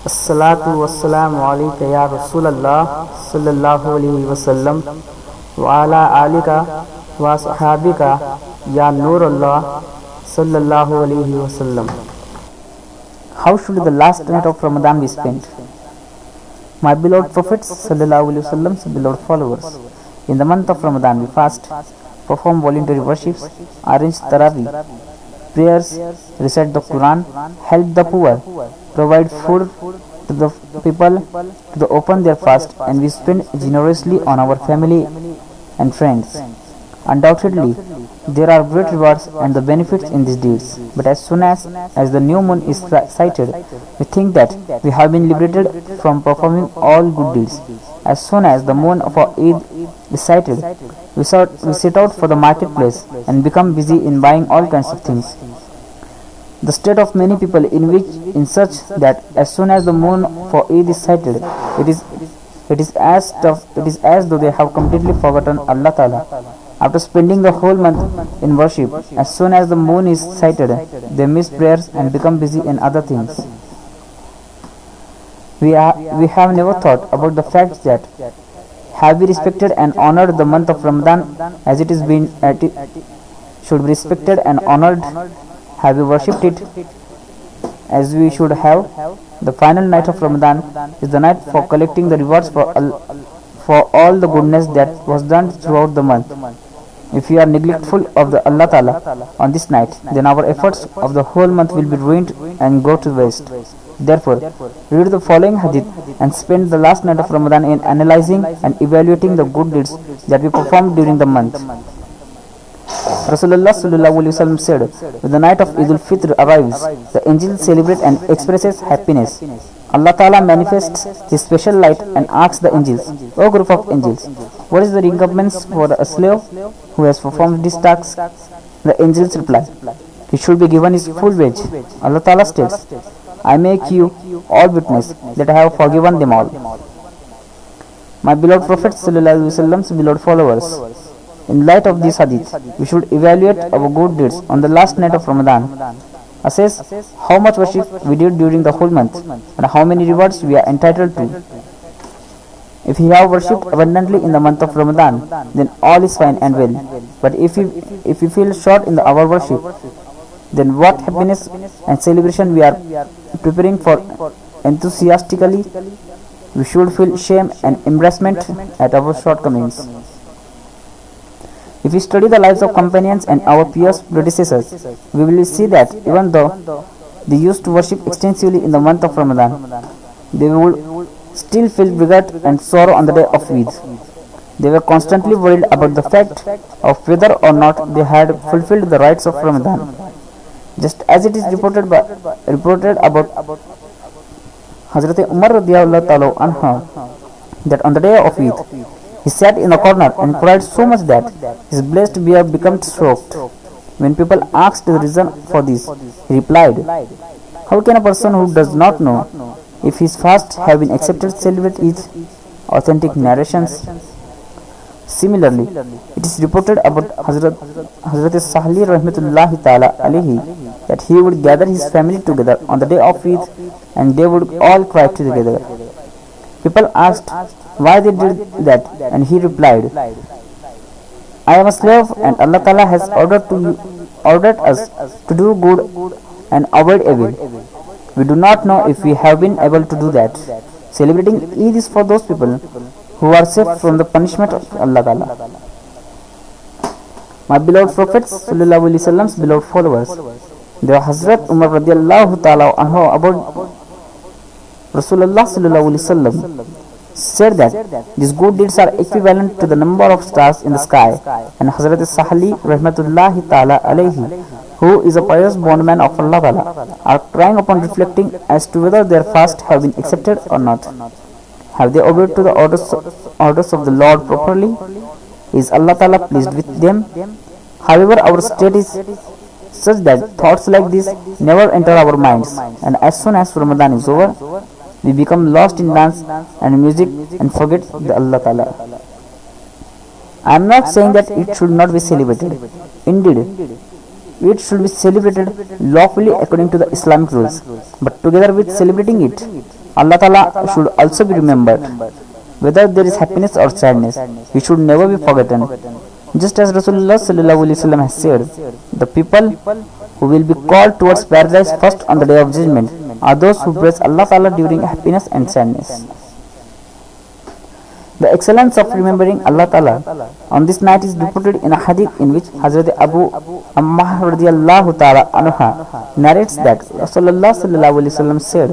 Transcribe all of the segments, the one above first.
अस्सलातु वस्सलामु अलैका या रसूलल्लाह सल्लल्लाहु अलैहि वसल्लम व अला आलिका व सहाबिका या नूरल्लाह sallallahu alaihi wasallam. How should the last night of Ramadan be spent? My beloved prophets sallallahu alaihi wasallam's beloved followers, in the month of Ramadan we fast, perform voluntary worships, arrange tarawih prayers, recite the Quran, help the poor, provide food to the people, to open their fast, and we spend generously on our family and friends. Undoubtedly, there are great rewards and the benefits in these deeds. But as soon as the new moon is sighted, we think that we have been liberated from performing all good deeds. As soon as the moon of our Eid is sighted, we set out for the marketplace and become busy in buying all kinds of things. The state of many people in such that as soon as the moon for Eid is sighted, it is as though they have completely forgotten Allah Ta'ala. After spending the whole month in worship, as soon as the moon is sighted, they miss prayers and become busy in other things. We have never thought about the fact that have we respected and honored the month of Ramadan as it is been should be respected and honored? Have we worshipped it as we should have? The final night of Ramadan is the night for collecting the rewards for all the goodness that was done throughout the month. If we are neglectful of the Allah Ta'ala on this night, then our efforts of the whole month will be ruined and go to waste. Therefore, read the following hadith and spend the last night of Ramadan in analyzing and evaluating the good deeds that we performed during the month. Rasulullah sallallahu alaihi wasallam said, when the night of Eid al-Fitr arrives, the angels celebrate and expresses happiness. Allah Ta'ala manifests His special light and asks the angels, O group of angels, what is the recompense for a slave who has performed this task? The angels reply, he should be given his full wage. Allah Ta'ala states, I make you all witness that I have forgiven them all. My beloved Prophet sallallahu alaihi wasallam's beloved followers, in light of this hadith, we should evaluate our good deeds on the last night of Ramadan. Assess how much worship we did during the whole month and how many rewards we are entitled to. If we have worshipped abundantly in the month of Ramadan, then all is fine and well. But if we feel short in our worship, then what happiness and celebration we are preparing for enthusiastically? We should feel shame and embarrassment at our shortcomings. If we study the lives of companions and our pious predecessors, we will see that even though they used to worship extensively in the month of Ramadan, they would still feel regret and sorrow on the day of Eid. They were constantly worried about the fact of whether or not they had fulfilled the rites of Ramadan. Just as it is reported about Hazrat Umar radiyallahu ta'ala anhu that on the day of Eid, he sat in a corner and cried so much that his blessed beard became soaked. When people asked the reason for this, he replied, how can a person who does not know if his fast have been accepted celebrate its authentic narrations? Similarly, it is reported about Hazrat Sahli rahmatullahi ta'ala alayhi that he would gather his family together on the day of Eid and they would all cry together. People asked why they did that, and he replied, I am a slave and Allah Ta'ala has ordered us to do good and avoid evil. We do not know if we have been able to do that. Celebrating Eid is for those people who are safe from the punishment of Allah Ta'ala. My beloved prophets sallallahu alaihi wasallam's beloved followers, the Hazrat Umar radiyallahu ta'ala anhu about Rasulullah sallallahu alaihi wasallam said that these good deeds are equivalent to the number of stars in the sky, and Hazrat Sahli rahmatullahi ta'ala alayhi, who is a pious bondman of Allah Ta'ala, are crying upon reflecting as to whether their fast have been accepted or not. Have they obeyed to the orders of the Lord properly? Is Allah Ta'ala pleased with them? However, our state is such that thoughts like this never enter our minds, and as soon as Ramadan is over, we become lost in dance and music and forget the Allah Ta'ala. I am not saying that it should not be celebrated. Indeed, it should be celebrated lawfully according to the Islamic rules. But together with celebrating it, Allah Ta'ala should also be remembered. Whether there is happiness or sadness, he should never be forgotten. Just as Rasulullah sallallahu alaihi wasallam has said, the people who will be called towards paradise first on the day of judgment are those who praise Allah Ta'ala during happiness and sadness. The excellence of remembering Allah Ta'ala on this night is reported in a hadith in which Hazrat Abu Ammah radiyallahu ta'ala anha narrates that Rasulullah sallallahu alaihi wasallam said,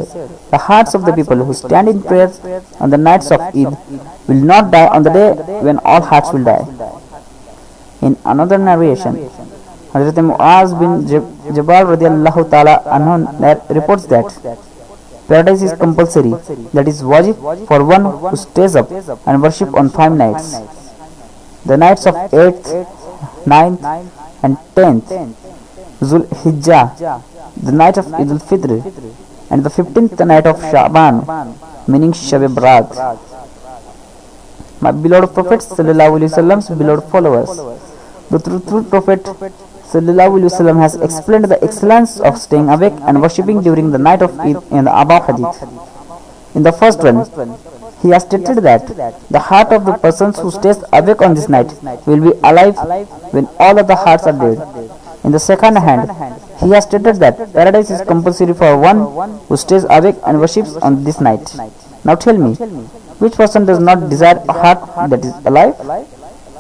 the hearts of the people who stand in prayer on the nights of Eid will not die on the day when all hearts will die. In another narration, Hazrat Muaz bin Jabal radiyallahu ta'ala anhu reports that paradise is compulsory, that is wajib for one who stays up and worship on 5 nights. The nights of 8th, 9th and 10th Zul Hijjah, the night of Eid al-Fitr, and the 15th night of Sha'ban, meaning Shab Barat. My beloved Prophet sallallahu alaihi wasallam's beloved followers, the true Prophet sallallahu alaihi wasallam has explained the excellence of staying awake and worshipping during the night of Eid in the above hadith. In the first one, he has stated that the heart of the persons who stays awake on this night will be alive when all other hearts are dead. In the second hand, he has stated that paradise is compulsory for one who stays awake and worships on this night. Now tell me, which person does not desire a heart that is alive?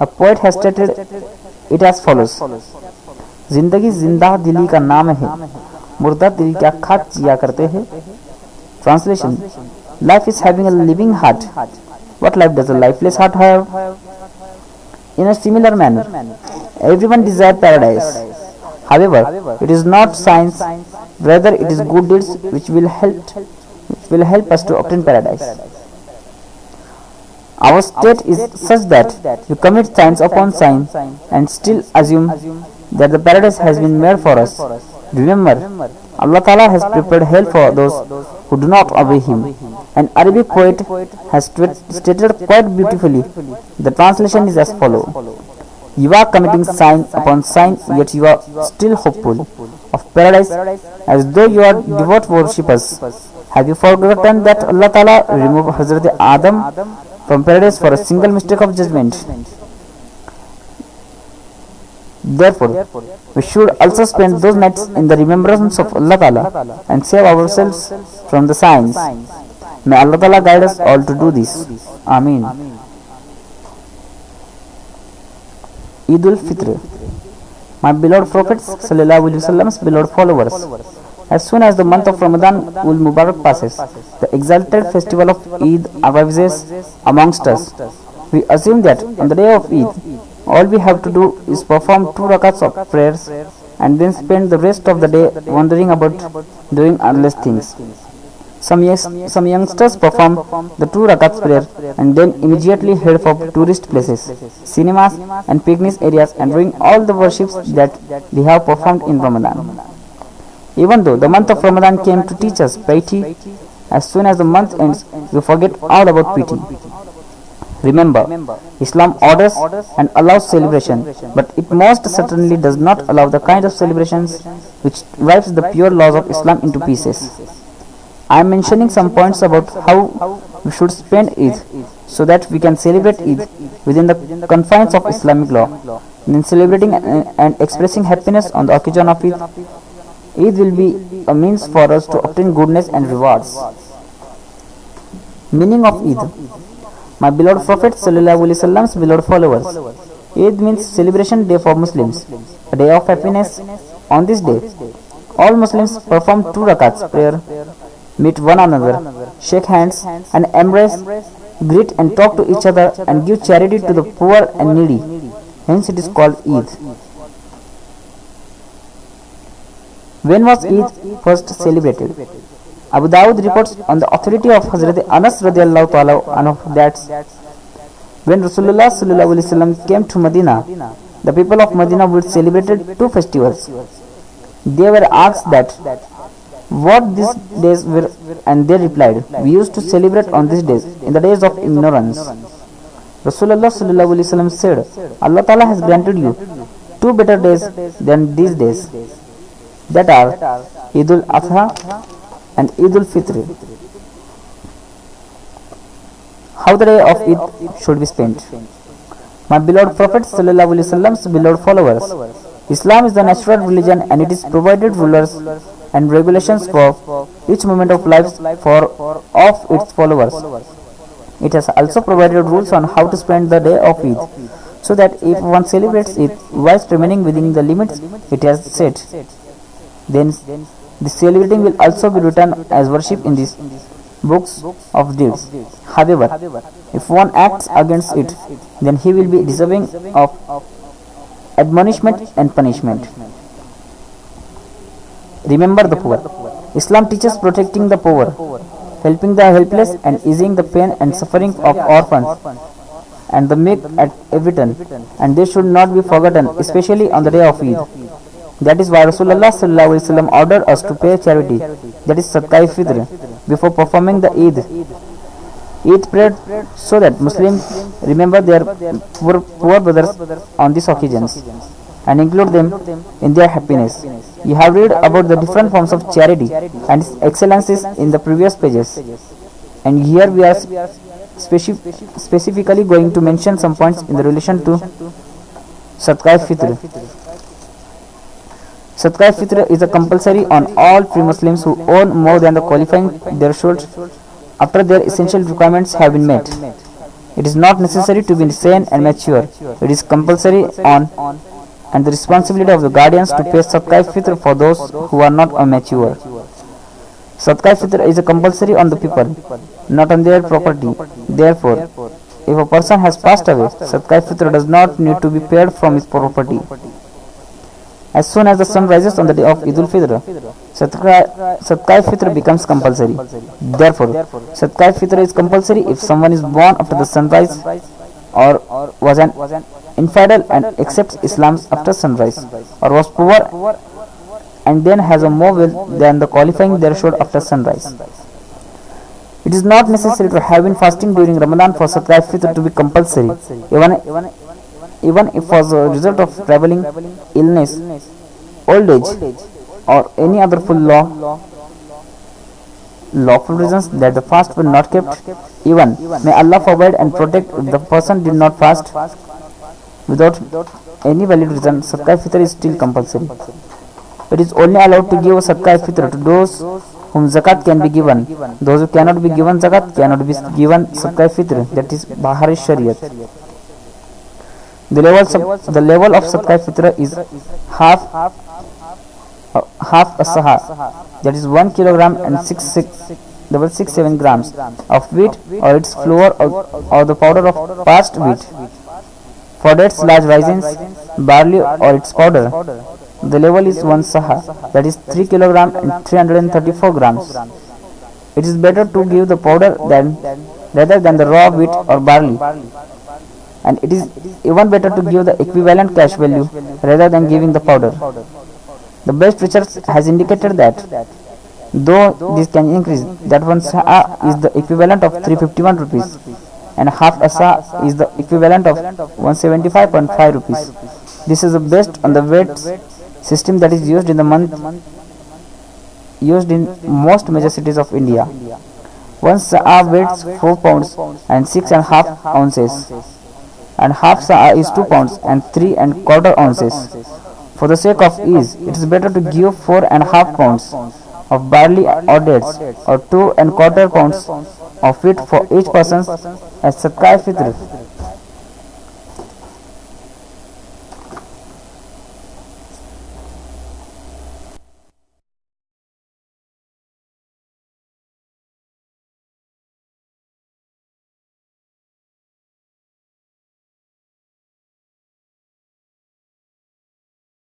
A poet has stated it as follows: जिंदगी जिंदा दिली का नाम है, मुर्दा दिल क्या खाक जिया करते हैं. Translation: Life is having a living heart. What life does a lifeless heart have? In a similar manner, everyone desires paradise. However, it is not science, rather it is good deeds which will help us to obtain paradise. Our state is such that we commit science upon science and still assume that the paradise has been made for us. Remember, Allah Ta'ala has prepared hell for those who do not obey Him. An Arabic poet has stated quite beautifully. The translation is as follows: you are committing sign upon sign, yet you are still hopeful of paradise as though you are devout worshippers. Have you forgotten that Allah Ta'ala removed Hazrat Adam from paradise for a single mistake of judgment? Therefore, we should also spend those nights in the remembrance of Allah Ta'ala and save ourselves from the signs. May Allah Ta'ala guide us all to do this. Ameen. Eid al-Fitr. My beloved Prophets sallallahu alaihi wasallam's beloved followers, as soon as the month of Ramadan ul Mubarak passes, the exalted festival of Eid arises amongst us. We assume that on the day of Eid, all we have to do is perform 2 rakats of prayers and then spend the rest of the day wandering about doing endless things. Some youngsters perform the 2 rakats prayer and then immediately head for tourist places, cinemas and picnic areas and doing all the worships that they have performed in Ramadan. Even though the month of Ramadan came to teach us piety, as soon as the month ends, we forget all about pity. Remember, Islam orders and allows celebration, but it most certainly does not allow the kind of celebrations which rips the pure laws of Islam into pieces. I am mentioning some points about how we should spend Eid so that we can celebrate Eid within the confines of Islamic law. In celebrating and expressing happiness on the occasion of Eid, Eid will be a means for us to obtain goodness and rewards. Meaning of Eid. My beloved Prophet sallallahu alaihi wasallam's beloved followers, Eid means celebration day for Muslims, a day of happiness. On this day, all Muslims perform 2 rakats prayer, meet one another, shake hands and embrace, greet and talk to each other and give charity to the poor and needy. Hence it is called Eid. When was Eid first celebrated? Abu Dawud reports on the authority of Hazrat Anas radiyallahu ta'ala anhu that when Rasulullah sallallahu alaihi wasallam came to Medina, the people of Medina would celebrate 2 festivals. They were asked that what these days were, and they replied, we used to celebrate on these days in the days of ignorance. Rasulullah sallallahu alaihi wasallam said, Allah Ta'ala has granted you 2 better days than these days, that are Eid al-Adha and Eid al-Fitr. How the day of Eid should be spent. My beloved Prophet ﷺ's beloved followers, Islam is the natural religion and it is provided rulers and regulations for each moment of life for of its followers. It has also provided rules on how to spend the day of Eid, so that if one celebrates it whilst remaining within the limits it has set, then the celebrating will also be written as worship in these books of deeds. However, if one acts against it, then he will be deserving of admonishment and punishment. Remember the poor. Islam teaches protecting the poor, helping the helpless and easing the pain and suffering of orphans and the meek at every turn, and they should not be forgotten, especially on the day of Eid. That is why Rasulullah ordered us to pay charity, that is Sadaqah-e-Fitr, before performing the Eid. Eid prayer so that Muslims remember their poor brothers on these occasions and include them in their happiness. You have read about the different forms of charity and its excellences in the previous pages, and here we are specifically going to mention some points in the relation to Sadaqah-e-Fitr. Sadaqah-e-Fitr is a compulsory on all pre-Muslims who own more than the qualifying threshold after their essential requirements have been met. It is not necessary to be sane and mature. It is compulsory on and the responsibility of the guardians to pay Sadaqah-e-Fitr for those who are not mature. Sadaqah-e-Fitr is a compulsory on the people, not on their property. Therefore, if a person has passed away, Sadaqah-e-Fitr does not need to be paid from his property. As soon as the sun rises on the day of Eid al-Fitr, Sadaqah-e-Fitr becomes compulsory. Therefore, Sadaqah-e-Fitr is compulsory if someone is born after the sunrise or was an infidel and accepts Islam after sunrise, or was poor and then has a more wealth than the qualifying threshold after sunrise. It is not necessary to have been fasting during Ramadan for Sadaqah-e-Fitr to be compulsory, even if as a result of traveling, illness, old age, or any other lawful reasons that the fast were not kept. Even may Allah forbid and protect if the person did not fast without any valid reason, Sadaqah-e-Fitr is still compulsory. It is only allowed to give Sadaqah-e-Fitr to those whom zakat can be given. Those who cannot be given zakat cannot be given Sadaqah-e-Fitr, that is Bahari Shariat. The level of Sadaqah-e-Fitr is half a saha, that is 1 kilogram and 667 grams of wheat or its flour or the powder of parched wheat. For dates, large raisins, barley or its powder, the level is 1 saha, that is 3 kilogram and 334 grams. It is better to give the powder rather than the raw wheat or barley, and it is even better to give the equivalent cash value rather than giving the powder. The best research has indicated that though this can increase, that 1 sa'a is the equivalent of 351 rupees and half a sa'a is the equivalent of 175.5 rupees. This is the best on the weight system that is used in most major cities of India. 1 sa'a weighs 4 pounds and 6.5 ounces, and half sa'a is 2 pounds and 3.25 ounces. For the sake of ease, it is better to give 4.5 pounds of barley or dates, or 2.25 pounds of wheat for each person as Sadaqah-e-Fitr.